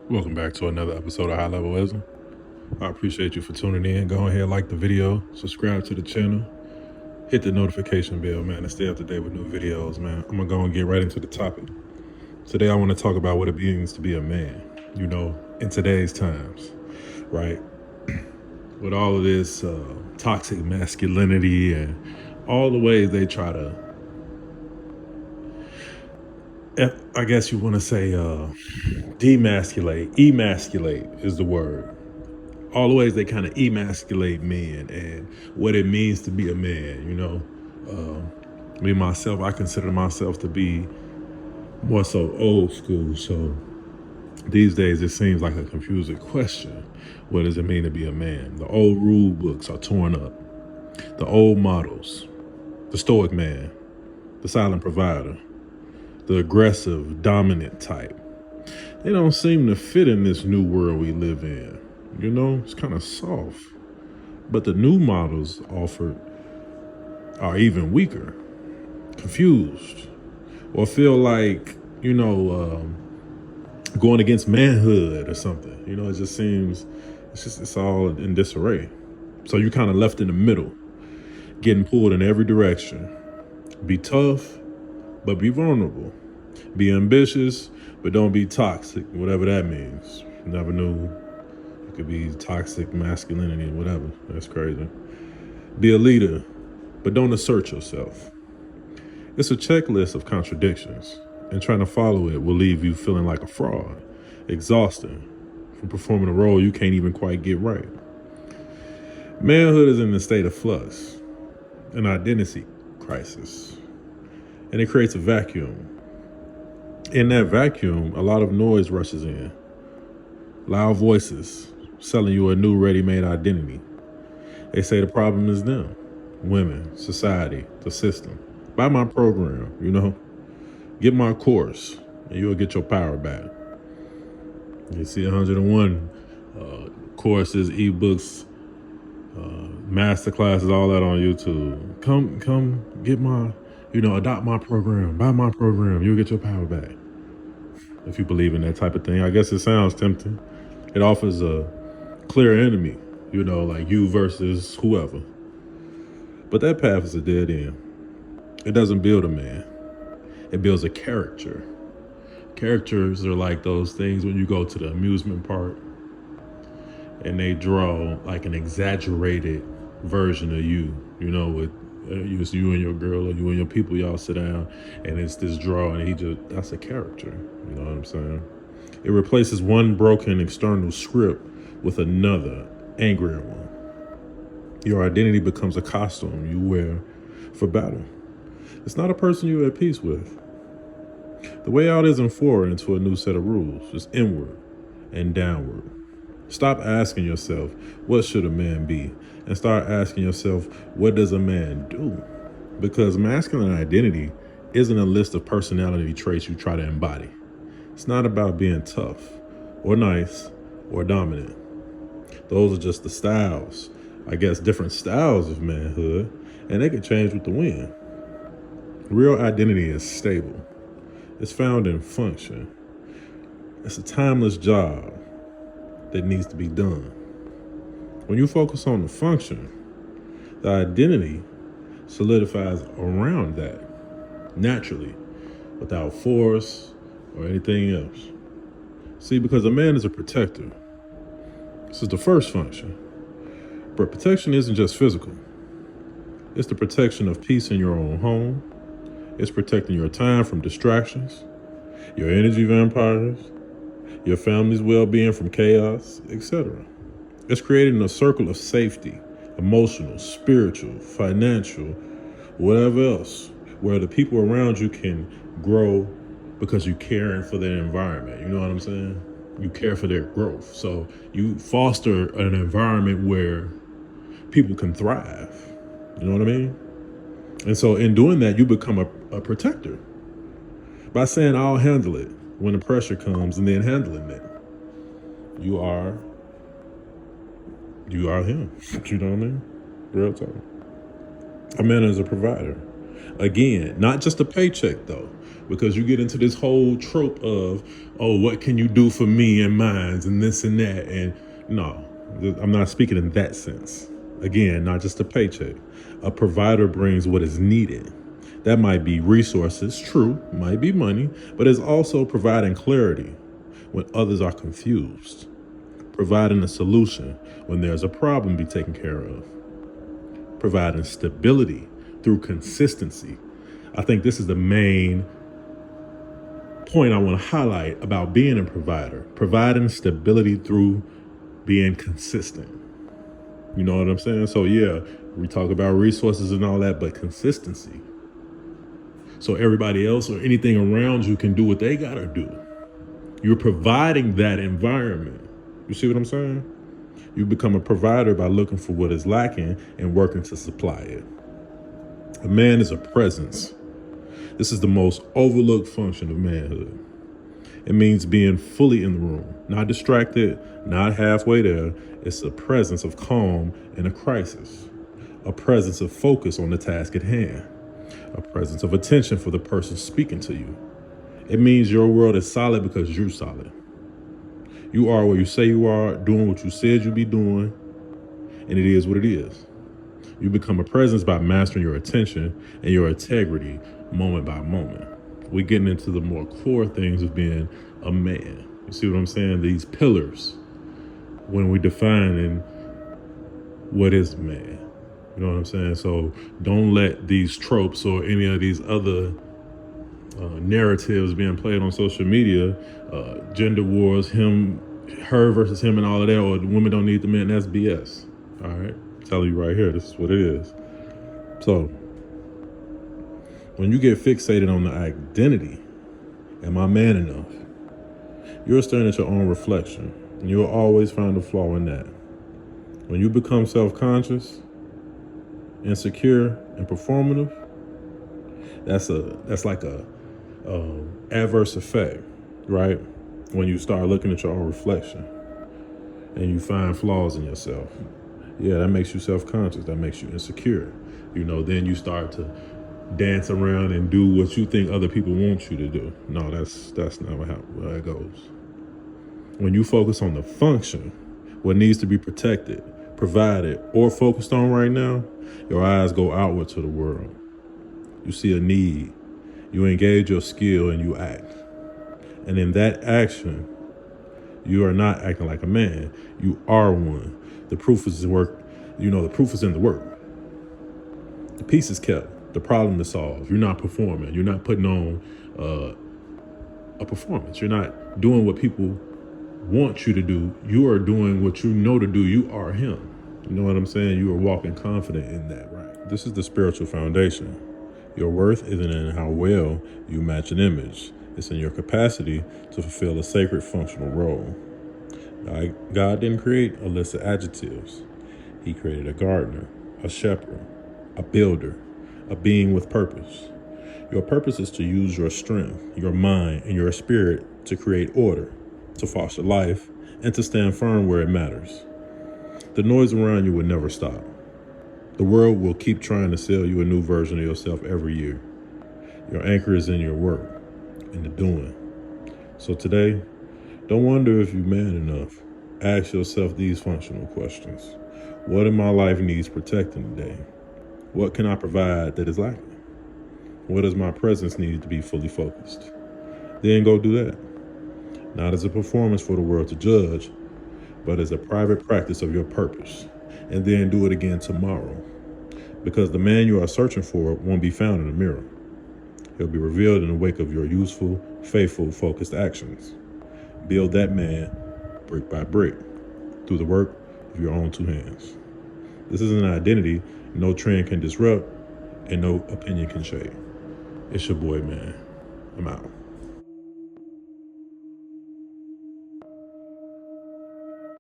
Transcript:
Welcome back to another episode of High Level Wisdom. I appreciate you for tuning in. Go ahead, like the video, subscribe to the channel, hit the notification bell, man, and stay up to date with new videos, man. I'm gonna go and get right into the topic. Today, I want to talk about what it means to be a man, in today's times, right? With all of this toxic masculinity and all the ways they try to, I guess you want to say, emasculate is the word. All the ways they kind of emasculate men and what it means to be a man. Me myself, I consider myself to be more so old school. So these days it seems like a confusing question. What does it mean to be a man? The old rule books are torn up. The old models, the stoic man, the silent provider, the aggressive, dominant type, they don't seem to fit in this new world we live in. It's kind of soft. But the new models offered are even weaker, confused, or feel like, going against manhood or something. It just seems, it's all in disarray. So you're kind of left in the middle, getting pulled in every direction. Be tough, but be vulnerable. Be ambitious, but don't be toxic, whatever that means. Never knew. Could be toxic masculinity, whatever. That's crazy. Be a leader, but don't assert yourself. It's a checklist of contradictions, and trying to follow it will leave you feeling like a fraud, exhausting from performing a role you can't even quite get right. Manhood is in a state of flux, an identity crisis, and it creates a vacuum. In that vacuum, a lot of noise rushes in. Loud voices selling you a new ready-made identity. They say the problem is them, women, society, the system. Buy my program, get my course, and you'll get your power back. You see 101 courses, ebooks, master classes, all that on YouTube. Come get my, adopt my program, buy my program, you'll get your power back. If you believe in that type of thing, I guess it sounds tempting. It offers a clear enemy, like you versus whoever. But that path is a dead end. It doesn't build a man. It builds a character. Characters are like those things when you go to the amusement park and they draw like an exaggerated version of you, with it's you and your girl or you and your people, y'all sit down and it's this drawing and that's a character. You know what I'm saying? It replaces one broken external script with another, angrier one. Your identity becomes a costume you wear for battle. It's not a person you're at peace with. The way out isn't forward into a new set of rules. It's inward and downward. Stop asking yourself, what should a man be? And start asking yourself, what does a man do? Because masculine identity isn't a list of personality traits you try to embody. It's not about being tough or nice or dominant. Those are just the styles, I guess, different styles of manhood, and they can change with the wind. Real identity is stable. It's found in function. It's a timeless job that needs to be done. When you focus on the function, the identity solidifies around that naturally, without force or anything else. See, because a man is a protector. This is the first function. But protection isn't just physical. It's the protection of peace in your own home. It's protecting your time from distractions, your energy vampires, your family's well-being from chaos, etc. It's creating a circle of safety, emotional, spiritual, financial, whatever else, where the people around you can grow because you're caring for their environment. You know what I'm saying? You care for their growth. So you foster an environment where people can thrive. You know what I mean? And so in doing that, you become a protector by saying, I'll handle it when the pressure comes, and then handling it. You are him. You know what I mean? Real talk. A man is a provider. Again, not just a paycheck though, because you get into this whole trope of, oh, what can you do for me and mines and this and that? And no, I'm not speaking in that sense. Again, not just a paycheck. A provider brings what is needed. That might be resources, true, might be money, but it's also providing clarity when others are confused, providing a solution when there's a problem to be taken care of, providing stability through consistency. I think this is the main point I want to highlight about being a provider, providing stability through being consistent. You know what I'm saying? So yeah, we talk about resources and all that, but consistency. So everybody else or anything around you can do what they gotta do. You're providing that environment. You see what I'm saying? You become a provider by looking for what is lacking and working to supply it. A man is a presence. This is the most overlooked function of manhood. It means being fully in the room, not distracted, not halfway there. It's a presence of calm in a crisis, a presence of focus on the task at hand, a presence of attention for the person speaking to you. It means your world is solid because you're solid. You are where you say you are, doing what you said you'd be doing, and it is what it is. You become a presence by mastering your attention and your integrity moment by moment. We're getting into the more core things of being a man. You see what I'm saying? These pillars when we define what is man. You know what I'm saying? So don't let these tropes or any of these other narratives being played on social media, gender wars, her versus him and all of that, or women don't need the men, that's BS. All right? I'm telling you right here, this is what it is. So when you get fixated on the identity, am I man enough? You're staring at your own reflection, and you'll always find a flaw in that. When you become self-conscious, insecure, and performative, that's like a adverse effect, right? When you start looking at your own reflection and you find flaws in yourself, yeah, that makes you self-conscious. That makes you insecure. You know, then you start to dance around and do what you think other people want you to do. No, that's not how it goes. When you focus on the function, what needs to be protected, provided, or focused on right now, your eyes go outward to the world. You see a need, you engage your skill, and you act. And in that action, you are not acting like a man. You are one. The proof is in work. You know, the proof is in the work. The peace is kept. The problem is solved. You're not performing. You're not putting on a performance. You're not doing what people want you to do. You are doing what you know to do. You are him. You know what I'm saying? You are walking confident in that, right? This is the spiritual foundation. Your worth isn't in how well you match an image. It's in your capacity to fulfill a sacred functional role. God didn't create a list of adjectives. He created a gardener, a shepherd, a builder, a being with purpose. Your purpose is to use your strength, your mind, and your spirit to create order, to foster life, and to stand firm where it matters. The noise around you will never stop. The world will keep trying to sell you a new version of yourself every year. Your anchor is in your work, in the doing. So today, don't wonder if you're man enough. Ask yourself these functional questions. What in my life needs protecting today? What can I provide that is lacking? What does my presence need to be fully focused? Then go do that. Not as a performance for the world to judge, but as a private practice of your purpose. And then do it again tomorrow. Because the man you are searching for won't be found in a mirror. He'll be revealed in the wake of your useful, faithful, focused actions. Build that man brick by brick through the work of your own two hands. This is an identity no trend can disrupt and no opinion can shake. It's your boy, man. I'm out.